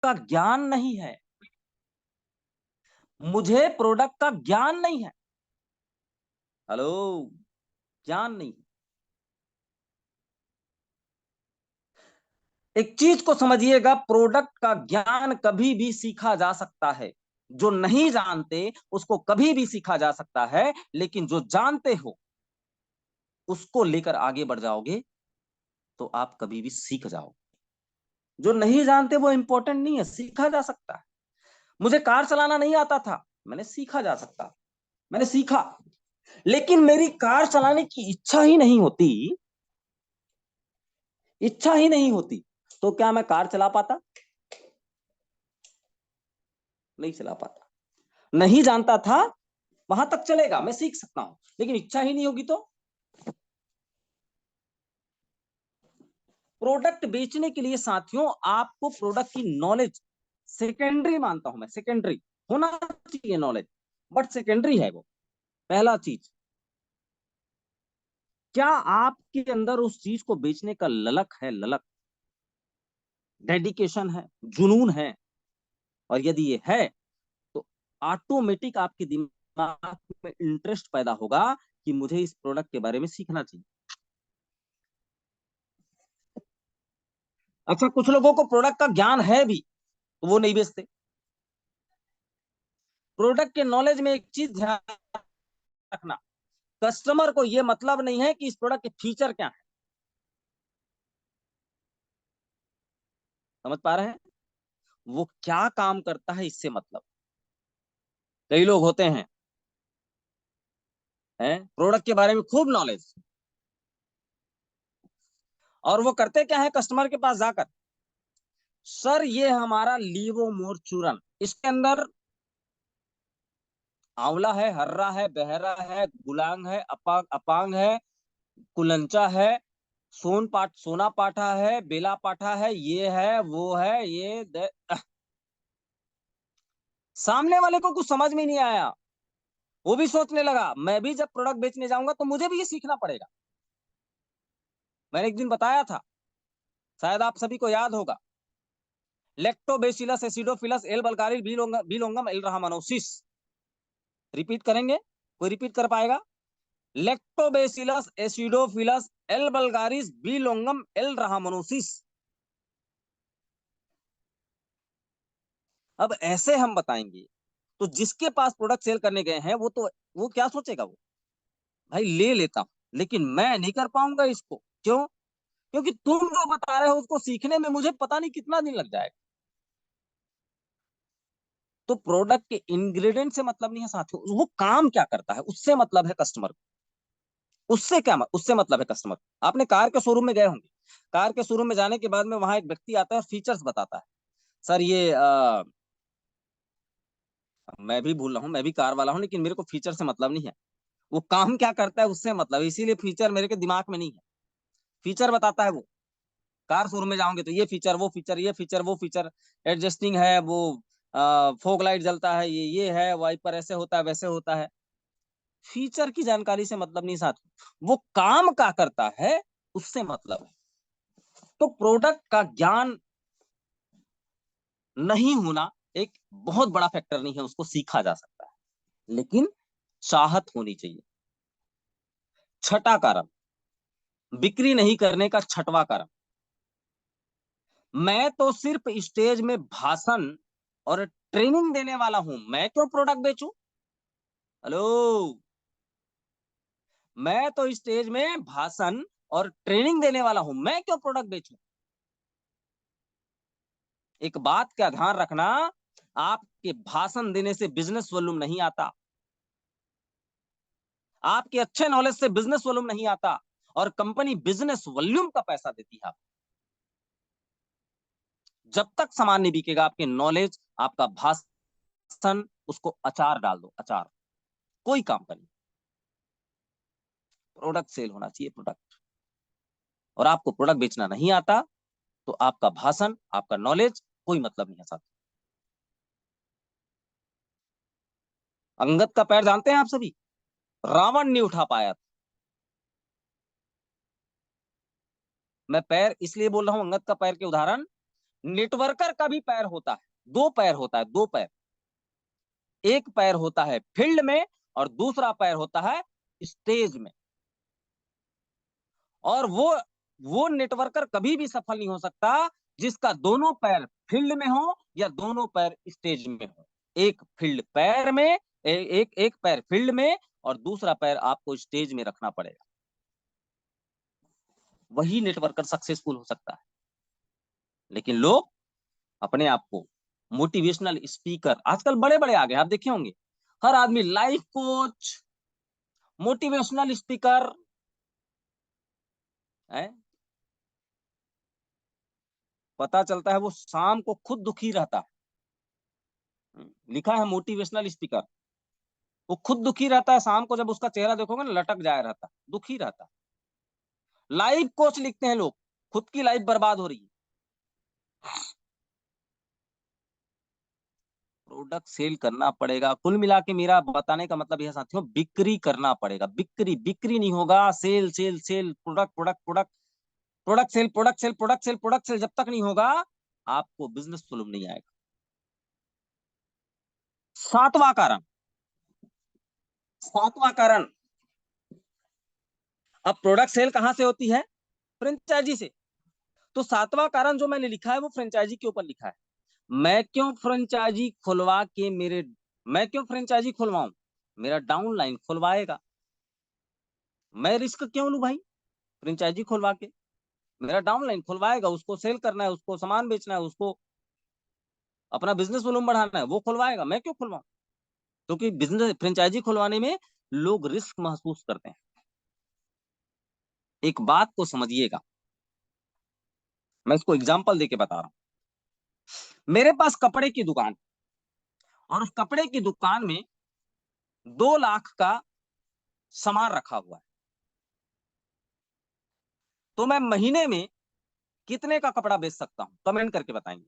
का ज्ञान नहीं है, मुझे प्रोडक्ट का ज्ञान नहीं है। हेलो, ज्ञान नहीं। एक चीज को समझिएगा, प्रोडक्ट का ज्ञान कभी भी सीखा जा सकता है। जो नहीं जानते उसको कभी भी सीखा जा सकता है, लेकिन जो जानते हो उसको लेकर आगे बढ़ जाओगे तो आप कभी भी सीख जाओगे। जो नहीं जानते वो इंपॉर्टेंट नहीं है, सीखा जा सकता है। मुझे कार चलाना नहीं आता था, मैंने सीखा जा सकता, मैंने सीखा। लेकिन मेरी कार चलाने की इच्छा ही नहीं होती, इच्छा ही नहीं होती, तो क्या मैं कार चला पाता? नहीं चला पाता। नहीं जानता था, वहां तक चलेगा, मैं सीख सकता हूं, लेकिन इच्छा ही नहीं होगी तो। प्रोडक्ट बेचने के लिए साथियों, आपको प्रोडक्ट की नॉलेज सेकेंडरी मानता हूं मैं, सेकेंडरी होना चाहिए नॉलेज, बट सेकेंडरी है वो। पहला चीज, क्या आपके अंदर उस चीज को बेचने का ललक है, ललक, डेडिकेशन है, जुनून है? और यदि ये है तो ऑटोमेटिक आपके दिमाग में इंटरेस्ट पैदा होगा कि मुझे इस प्रोडक्ट के बारे में सीखना चाहिए। अच्छा, कुछ लोगों को प्रोडक्ट का ज्ञान है भी तो वो नहीं बेचते। प्रोडक्ट के नॉलेज में एक चीज ध्यान रखना, कस्टमर को ये मतलब नहीं है कि इस प्रोडक्ट के फीचर क्या है। समझ पा रहे हैं? वो क्या काम करता है इससे मतलब। कई लोग होते हैं प्रोडक्ट के बारे में खूब नॉलेज, और वो करते क्या है कस्टमर के पास जाकर, सर ये हमारा लीवोमोर चूरन, इसके अंदर आंवला है, हर्रा है, बहरा है, गुलांग है, अपांग है, कुलंचा है, सोना पाठा है, बेला पाठा है, ये है वो है सामने वाले को कुछ समझ में नहीं आया। वो भी सोचने लगा मैं भी जब प्रोडक्ट बेचने जाऊंगा तो मुझे भी ये सीखना पड़ेगा। मैंने एक दिन बताया था, शायद आप सभी को याद होगा, lactobacillus acidophilus L bulgaricus B longum L rhamnosus. Repeat करेंगे? कोई रिपीट कर पाएगा? Lactobacillus acidophilus L bulgaricus B longum L rhamnosus. अब ऐसे हम बताएंगे तो जिसके पास प्रोडक्ट सेल करने गए हैं वो क्या सोचेगा, वो भाई ले लेता हूं लेकिन मैं नहीं कर पाऊंगा इसको। क्यों? क्योंकि तुम जो बता रहे हो उसको सीखने में मुझे पता नहीं कितना दिन लग जाएगा। तो प्रोडक्ट के इंग्रेडिएंट से मतलब नहीं है साथियों, वो काम क्या करता है उससे मतलब है कस्टमर को। उससे मतलब है कस्टमर। आपने कार के शोरूम में गए होंगे, कार के शोरूम में जाने के बाद में वहां एक व्यक्ति आता है और फीचर्स बताता है। सर ये मैं भी भूल रहा हूँ, मैं भी कार वाला हूँ, लेकिन मेरे को फीचर से मतलब नहीं है, वो काम क्या करता है उससे मतलब है, इसीलिए फीचर मेरे के दिमाग में नहीं है। फीचर बताता है वो। कार शोरूम में जाओगे तो ये फीचर वो फीचर ये फीचर वो फीचर, एडजस्टिंग है वो, फोग लाइट जलता है, ये है, वाइपर ऐसे होता है वैसे होता है। फीचर की जानकारी से मतलब नहीं साथ, वो काम क्या करता है उससे मतलब है। तो प्रोडक्ट का ज्ञान नहीं होना एक बहुत बड़ा फैक्टर नहीं है, उसको सीखा जा सकता है, लेकिन चाहत होनी चाहिए। छठा कारण, बिक्री नहीं करने का छठवां कारण, मैं तो सिर्फ स्टेज में भाषण और ट्रेनिंग देने वाला हूं, मैं क्यों प्रोडक्ट बेचूं? हेलो, मैं तो स्टेज में भाषण और ट्रेनिंग देने वाला हूं, मैं क्यों प्रोडक्ट बेचूं? एक बात का ध्यान रखना, आपके भाषण देने से बिजनेस वॉल्यूम नहीं आता, आपके अच्छे नॉलेज से बिजनेस वॉल्यूम नहीं आता, और कंपनी बिजनेस वॉल्यूम का पैसा देती है। जब तक सामान नहीं बिकेगा आपके नॉलेज, आपका भाषण, उसको अचार डाल दो, अचार, कोई काम का नहीं। प्रोडक्ट सेल होना चाहिए, प्रोडक्ट। और आपको प्रोडक्ट बेचना नहीं आता तो आपका भाषण, आपका नॉलेज कोई मतलब नहीं है साथ। अंगद का पैर जानते हैं आप सभी? रावण नहीं उठा पाया था। मैं पैर इसलिए बोल रहा हूं अंगद का पैर के उदाहरण, नेटवर्कर का भी पैर होता है, दो पैर होता है, दो पैर। एक पैर होता है फील्ड में और दूसरा पैर होता है स्टेज में। और वो नेटवर्कर कभी भी सफल नहीं हो सकता जिसका दोनों पैर फील्ड में हो या दोनों पैर स्टेज में हो। एक फील्ड पैर में, एक पैर फील्ड में और दूसरा पैर आपको स्टेज में रखना पड़ेगा, वही नेटवर्कर सक्सेसफुल हो सकता है। लेकिन लोग अपने आप को मोटिवेशनल स्पीकर, आजकल बड़े बड़े आ गए, आप देखे होंगे, हर आदमी लाइफ कोच, मोटिवेशनल स्पीकर है। पता चलता है वो शाम को खुद दुखी रहता है। लिखा है मोटिवेशनल स्पीकर, वो खुद दुखी रहता है, शाम को जब उसका चेहरा देखोगे ना लटक जाया रहता, दुखी रहता। लाइफ कोच लिखते हैं लोग, खुद की लाइफ बर्बाद हो रही है। प्रोडक्ट सेल करना पड़ेगा। कुल मिला के मेरा बताने का मतलब यह साथियों, बिक्री करना पड़ेगा। बिक्री, बिक्री नहीं होगा, sale sale sale, product product product, product sale product sale product sale product sale, जब तक नहीं होगा आपको बिजनेस फ्लो नहीं आएगा। सातवां कारण, सातवां कारण, अब प्रोडक्ट सेल कहां से होती है? फ्रेंचाइजी से। तो सातवां कारण जो मैंने लिखा है वो फ्रेंचाइजी के ऊपर लिखा है। मैं क्यों फ्रेंचाइजी खुलवा के मेरे, मैं क्यों फ्रेंचाइजी खुलवाऊं? मेरा डाउनलाइन खुलवाएगा। मैं रिस्क क्यों लूं भाई? फ्रेंचाइजी खुलवा के मेरा डाउनलाइन खुलवाएगा, उसको सेल करना है, उसको सामान बेचना है, उसको अपना बिजनेस वॉल्यूम बढ़ाना है, वो खुलवाएगा, मैं क्यों खुलवाऊं? क्योंकि बिजनेस फ्रेंचाइजी खुलवाने में लोग रिस्क महसूस करते हैं। एक बात को समझिएगा, मैं इसको एग्जांपल देके बता रहा हूं। मेरे पास कपड़े की दुकान, और उस कपड़े की दुकान में 2 लाख का सामान रखा हुआ है। तो मैं महीने में कितने का कपड़ा बेच सकता हूं? कमेंट करके बताएंगे।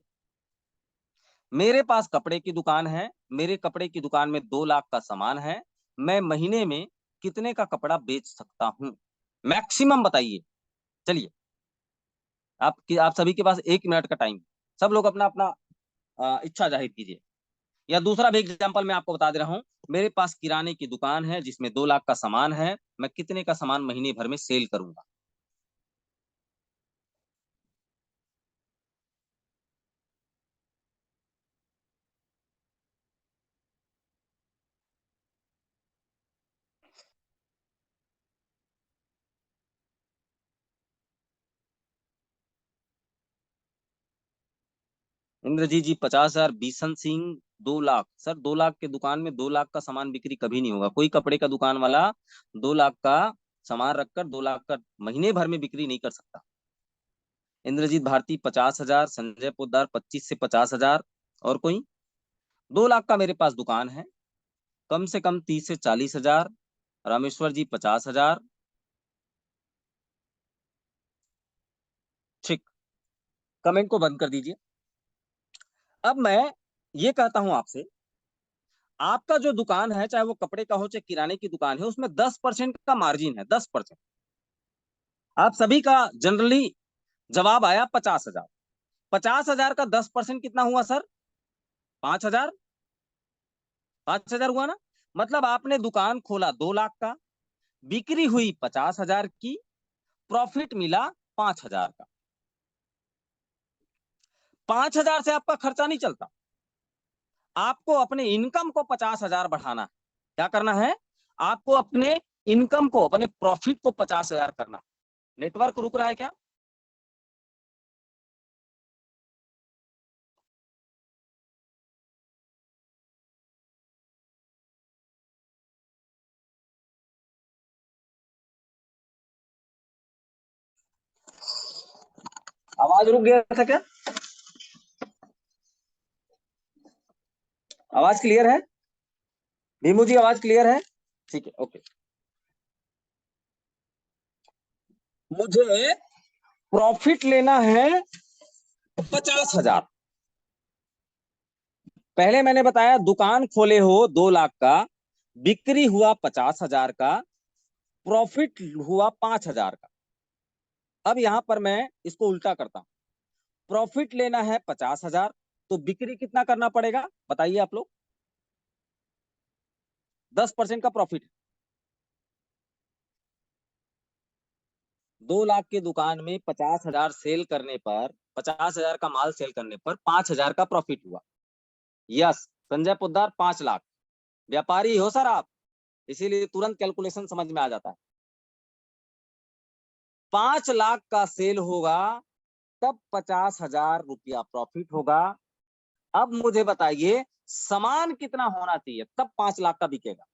मेरे पास कपड़े की दुकान है, मेरे कपड़े की दुकान में 2 लाख का सामान है, मैं महीने में कितने का कपड़ा बेच सकता हूं? मैक्सिमम बताइए। चलिए, आप सभी के पास 1 मिनट का टाइम, सब लोग अपना अपना इच्छा जाहिर कीजिए। या दूसरा भी एग्जांपल मैं आपको बता दे रहा हूं। मेरे पास किराने की दुकान है जिसमें 2 लाख का सामान है, मैं कितने का सामान महीने भर में सेल करूंगा? इंद्रजीत जी 50,000, बीसन सिंह 2 लाख। सर 2 लाख के दुकान में 2 लाख का सामान बिक्री कभी नहीं होगा। कोई कपड़े का दुकान वाला 2 लाख का सामान रखकर 2 लाख का महीने भर में बिक्री नहीं कर सकता। इंद्रजीत भारती 50,000, संजय पोद्दार 25 से 50,000। और कोई? 2 लाख का मेरे पास दुकान है, कम से कम 30 से 40,000। रामेश्वर जी 50,000। ठीक, कमेंट को बंद कर दीजिए। अब मैं ये कहता हूं आपसे, आपका जो दुकान है, चाहे वो कपड़े का हो चाहे किराने की दुकान है, उसमें 10% का मार्जिन है, 10%। आप सभी का जनरली जवाब आया 50,000। 50,000 का 10% कितना हुआ सर? 5,000। 5,000 हुआ ना? मतलब आपने दुकान खोला 2 लाख का, बिक्री हुई 50,000 की, प्रॉफिट मिला 5,000 का। 5,000 से आपका खर्चा नहीं चलता, आपको अपने इनकम को 50,000 बढ़ाना है। क्या करना है? आपको अपने इनकम को, अपने प्रॉफिट को 50,000 करना। नेटवर्क रुक रहा है क्या? आवाज रुक गया था क्या? आवाज क्लियर है? भीमू जी आवाज क्लियर है? ठीक है, ओके। मुझे प्रॉफिट लेना है 50,000। पहले मैंने बताया दुकान खोले हो 2 लाख का, बिक्री हुआ 50,000 का, प्रॉफिट हुआ 5,000 का। अब यहां पर मैं इसको उल्टा करता हूं। प्रॉफिट लेना है 50,000, तो बिक्री कितना करना पड़ेगा बताइए आप लोग? 10% का प्रॉफिट। 2 लाख की दुकान में 50,000 सेल करने पर, 50,000 का माल सेल करने पर 5,000 का प्रॉफिट हुआ। यस, संजय पोद्दार 5 लाख। व्यापारी हो सर आप, इसीलिए तुरंत कैलकुलेशन समझ में आ जाता है। 5 लाख का सेल होगा तब 50,000 रुपया प्रॉफिट होगा। अब मुझे बताइए सामान कितना होना चाहिए तब 5 लाख का बिकेगा?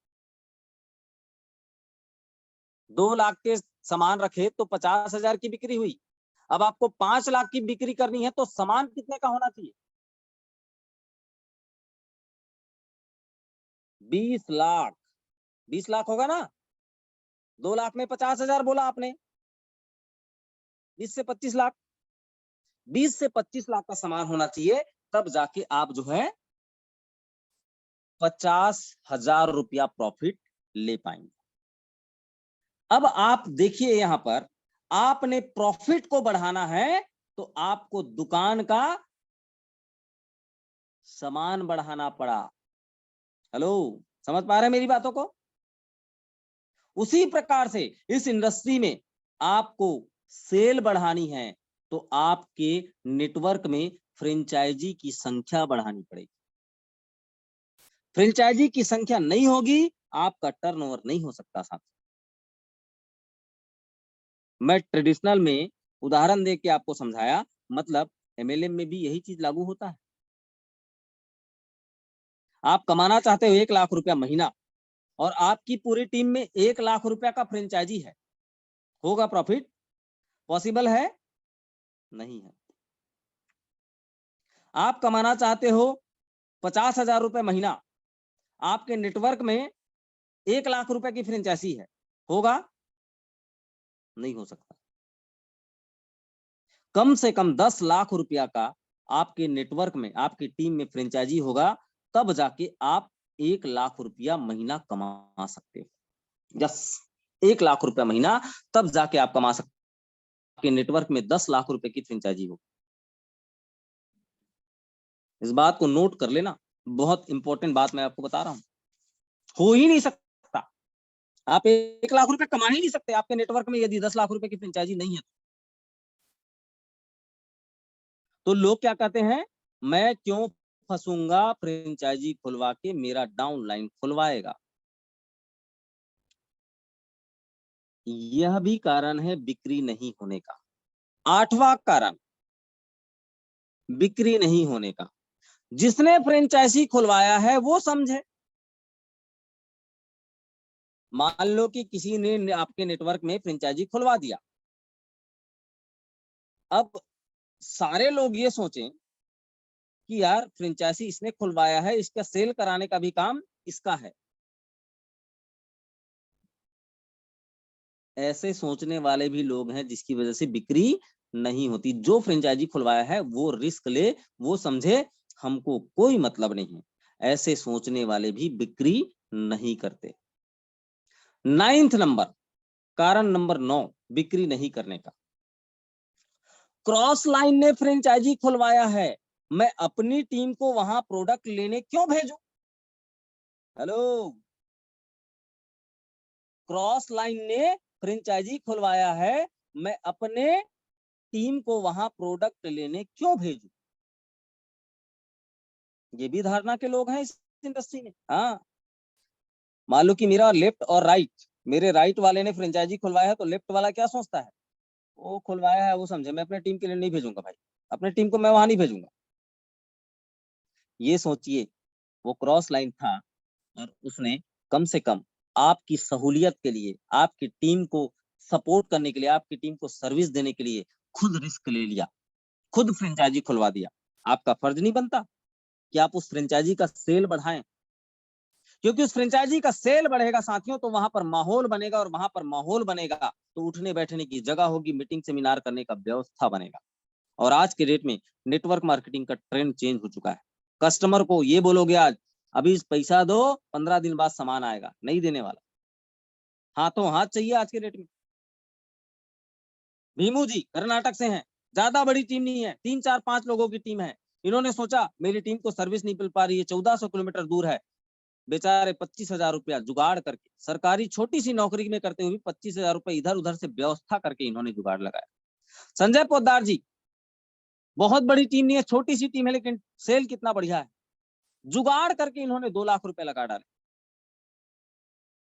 2 लाख के सामान रखे तो 50,000 की बिक्री हुई। अब आपको 5 लाख की बिक्री करनी है तो सामान कितने का होना चाहिए? 20 लाख। 20 लाख होगा ना? 2 लाख में 50,000 बोला आपने, 20 से 25 लाख। 20 से 25 लाख का सामान होना चाहिए, तब जाके आप जो है 50,000 रुपया प्रॉफिट ले पाएंगे। अब आप देखिए यहां पर, आपने प्रॉफिट को बढ़ाना है तो आपको दुकान का सामान बढ़ाना पड़ा। हेलो, समझ पा रहे हैं मेरी बातों को? उसी प्रकार से इस इंडस्ट्री में आपको सेल बढ़ानी है तो आपके नेटवर्क में फ्रेंचाइजी की संख्या बढ़ानी पड़ेगी। फ्रेंचाइजी की संख्या नहीं होगी, आपका टर्नओवर नहीं हो सकता। साथ मैं ट्रेडिशनल में उदाहरण दे के आपको समझाया, मतलब एमएलएम में भी यही चीज लागू होता है। आप कमाना चाहते हो 1 लाख रुपया महीना और आपकी पूरी टीम में 1 लाख रुपया का फ्रेंचाइजी है, होगा प्रॉफिट? पॉसिबल है? नहीं है। आप कमाना चाहते हो 50,000 रुपए महीना, आपके नेटवर्क में 1 लाख रुपए की फ्रेंचाइजी है, होगा? नहीं हो सकता। कम से कम 10 लाख रुपया का आपके नेटवर्क में, आपकी टीम में फ्रेंचाइजी होगा, तब जाके आप 1 लाख रुपया महीना कमा सकते हो। यस, 1 लाख रुपया महीना तब जाके आप कमा सकते हो। आपके नेटवर्क में 10 लाख रुपए की फ्रेंचाइजी हो। इस बात को नोट कर लेना, बहुत इंपॉर्टेंट बात मैं आपको बता रहा हूं। हो ही नहीं सकता, आप 1 लाख रुपए कमा ही नहीं सकते आपके नेटवर्क में यदि 10 लाख रुपए की फ्रेंचाइजी नहीं है। तो लोग क्या कहते हैं, मैं क्यों फंसूंगा फ्रेंचाइजी खुलवा के, मेरा डाउनलाइन खुलवाएगा। यह भी कारण है बिक्री नहीं होने का। 8वां कारण बिक्री नहीं होने का, जिसने फ्रेंचाइजी खुलवाया है वो समझे। मान लो कि किसी ने आपके नेटवर्क में फ्रेंचाइजी खुलवा दिया, अब सारे लोग ये सोचें कि यार फ्रेंचाइजी इसने खुलवाया है, इसका सेल कराने का भी काम इसका है। ऐसे सोचने वाले भी लोग हैं जिसकी वजह से बिक्री नहीं होती। जो फ्रेंचाइजी खुलवाया है वो रिस्क ले, वो समझे हमको कोई मतलब नहीं है। ऐसे सोचने वाले भी बिक्री नहीं करते। 9th नंबर, कारण नंबर 9 बिक्री नहीं करने का, क्रॉस लाइन ने फ्रेंचाइजी खुलवाया है, मैं अपनी टीम को वहां प्रोडक्ट लेने क्यों भेजूं? हेलो, क्रॉस लाइन ने फ्रेंचाइजी खुलवाया है, मैं अपने टीम को वहां प्रोडक्ट लेने क्यों भेजूं? ये भी धारणा के लोग हैं इस इंडस्ट्री में। हाँ, मान लो कि मेरा लेफ्ट और राइट, मेरे राइट वाले ने फ्रेंचाइजी खुलवाया है तो लेफ्ट वाला क्या सोचता है, वो खुलवाया है वो समझे, मैं अपने टीम के लिए नहीं भेजूंगा भाई, अपने टीम को मैं वहां नहीं भेजूंगा। ये सोचिए, वो क्रॉस लाइन था और उसने कम से कम आपकी सहूलियत के लिए, आपकी टीम को सपोर्ट करने के लिए, आपकी टीम को सर्विस देने के लिए खुद रिस्क ले लिया, खुद फ्रेंचाइजी खुलवा दिया। आपका फर्ज नहीं बनता कि आप उस फ्रेंचाइजी का सेल बढ़ाएं? क्योंकि उस फ्रेंचाइजी का सेल बढ़ेगा साथियों तो वहां पर माहौल बनेगा, और वहां पर माहौल बनेगा तो उठने बैठने की जगह होगी, मीटिंग सेमिनार करने का व्यवस्था बनेगा। और आज के डेट में नेटवर्क मार्केटिंग का ट्रेंड चेंज हो चुका है। कस्टमर को ये बोलोगे आज अभी पैसा दो, 15 दिन बाद सामान आएगा, नहीं देने वाला। हाथों हाथ चाहिए आज के डेट में। भीमू जी कर्नाटक से हैं, ज्यादा बड़ी टीम नहीं है, 3-4-5 लोगों की टीम है। इन्होंने सोचा मेरी टीम को सर्विस नहीं मिल पा रही है, 1400 किलोमीटर दूर है, बेचारे 25,000 रुपया जुगाड़ करके, सरकारी छोटी सी नौकरी में करते हुए भी 25,000 रुपए इधर उधर से व्यवस्था करके इन्होंने जुगाड़ लगाया। संजय पोद्दार जी, बहुत बड़ी टीम नहीं है, छोटी सी टीम है, लेकिन सेल कितना बढ़िया है, जुगाड़ करके इन्होंने 2 लाख रुपए लगा डाले।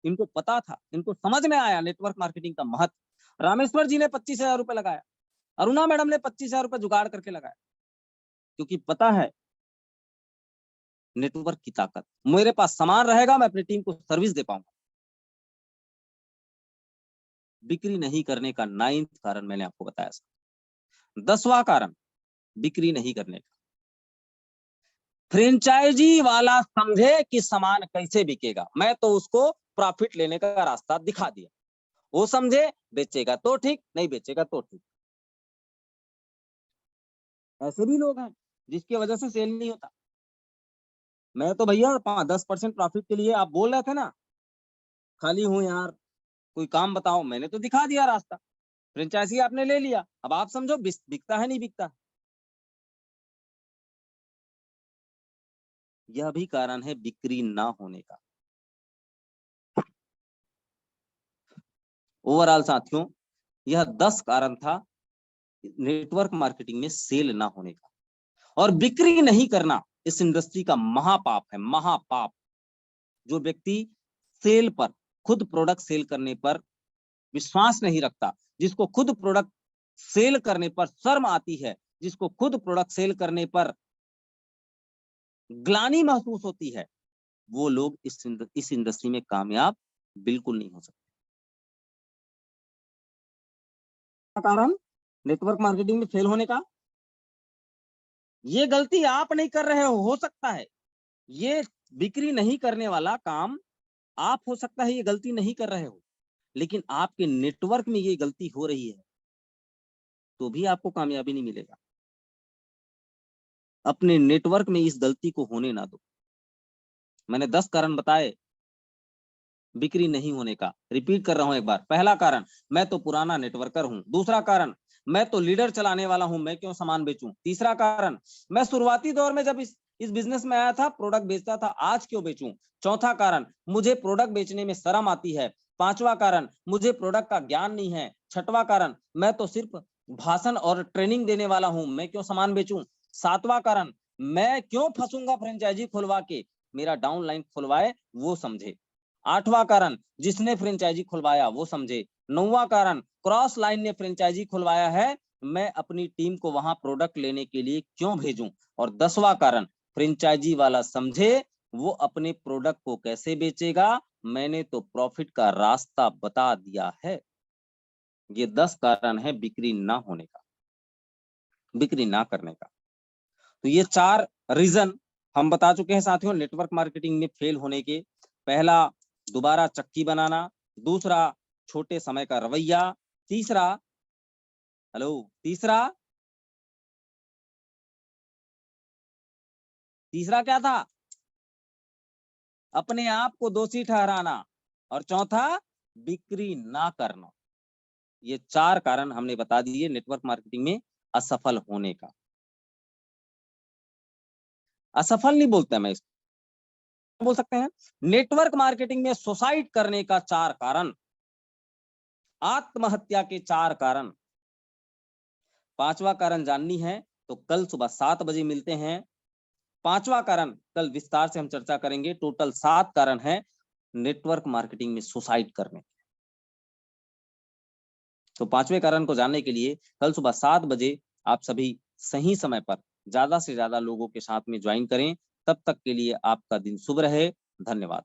इनको पता था, इनको समझ में आया नेटवर्क मार्केटिंग का महत्व। रामेश्वर जी ने 25,000 रुपए लगाया, अरुणा मैडम ने 25,000 रुपए जुगाड़ करके लगाया, क्योंकि पता है नेटवर्क की ताकत। मेरे पास सामान रहेगा, मैं अपनी टीम को सर्विस दे पाऊंगा। बिक्री नहीं करने का 9th कारण मैंने आपको बताया। 10वां कारण बिक्री नहीं करने का, फ्रेंचाइजी वाला समझे कि सामान कैसे बिकेगा, मैं तो उसको प्रॉफिट लेने का रास्ता दिखा दिया, वो समझे बेचेगा तो ठीक, नहीं बेचेगा तो ठीक। ऐसे भी लोग हैं जिसकी वजह से सेल नहीं होता। मैं तो भैया 10% प्रॉफिट के लिए, आप बोल रहे थे ना खाली हूं यार, कोई काम बताओ, मैंने तो दिखा दिया रास्ता। फ्रेंचाइजी आपने ले लिया, अब आप समझो बिकता है नहीं बिकता। यह भी कारण है बिक्री ना होने का। ओवरऑल साथियों, यह 10 कारण था नेटवर्क मार्केटिंग में सेल ना होने का। और बिक्री नहीं करना इस इंडस्ट्री का महापाप है, महापाप। जो व्यक्ति सेल पर, खुद प्रोडक्ट सेल करने पर विश्वास नहीं रखता, जिसको खुद प्रोडक्ट सेल करने पर शर्म आती है, जिसको खुद प्रोडक्ट सेल करने पर ग्लानि महसूस होती है, वो लोग इस इंडस्ट्री में कामयाब बिल्कुल नहीं हो सकते। कारण नेटवर्क मार्केटिंग में फेल होने का, ये गलती आप नहीं कर रहे हो सकता है ये बिक्री नहीं करने वाला काम आप, हो सकता है ये गलती नहीं कर रहे हो, लेकिन आपके नेटवर्क में ये गलती हो रही है, तो भी आपको कामयाबी नहीं मिलेगा। अपने नेटवर्क में इस गलती को होने ना दो। मैंने 10 कारण बताए बिक्री नहीं होने का, रिपीट कर रहा हूं एक बार। पहला कारण, मैं तो पुराना नेटवर्कर हूं। दूसरा कारण, मैं तो लीडर चलाने वाला हूं, मैं क्यों सामान बेचूं। तीसरा कारण, मैं शुरुआती दौर में जब इस बिजनेस में आया था प्रोडक्ट बेचता था, आज क्यों बेचूं। चौथा कारण, मुझे प्रोडक्ट बेचने में शर्म आती है। पांचवा कारण, मुझे प्रोडक्ट का ज्ञान नहीं है। छठवां कारण, मैं तो सिर्फ भाषण और ट्रेनिंग देने वाला हूं, मैं क्यों सामान बेचूं। सातवां कारण, मैं क्यों फंसूंगा फ्रेंचाइजी खुलवा के, मेरा डाउनलाइन खुलवाए वो समझे। आठवां कारण, जिसने फ्रेंचाइजी खुलवाया वो समझे। नौवां कारण, क्रॉस लाइन ने फ्रेंचाइजी खुलवाया है, मैं अपनी टीम को वहां प्रोडक्ट लेने के लिए क्यों भेजूं। और 10वां कारण, फ्रेंचाइजी वाला समझे वो अपने प्रोडक्ट को कैसे बेचेगा, मैंने तो प्रॉफिट का रास्ता बता दिया है। ये 10 कारण है बिक्री ना होने का, बिक्री ना करने का। तो ये 4 रीजन हम बता चुके हैं साथियों नेटवर्क मार्केटिंग में फेल होने के। पहला, दोबारा चक्की बनाना। दूसरा, छोटे समय का रवैया। तीसरा, हेलो, तीसरा क्या था, अपने आप को दोषी ठहराना। और चौथा, बिक्री ना करना। ये 4 कारण हमने बता दिए नेटवर्क मार्केटिंग में असफल होने का। असफल नहीं बोलता मैं इसको, बोल सकते हैं नेटवर्क मार्केटिंग में सुसाइड करने का 4 कारण, आत्महत्या के 4 कारण। 5वां कारण जाननी है तो कल सुबह 7 बजे मिलते हैं। 5वां कारण कल विस्तार से हम चर्चा करेंगे। टोटल 7 कारण है नेटवर्क मार्केटिंग में सुसाइड करने। तो 5वें कारण को जानने के लिए कल सुबह 7 बजे आप सभी सही समय पर ज्यादा से ज्यादा लोगों के साथ में ज्वाइन करें। तब तक के लिए आपका दिन शुभ रहे। धन्यवाद।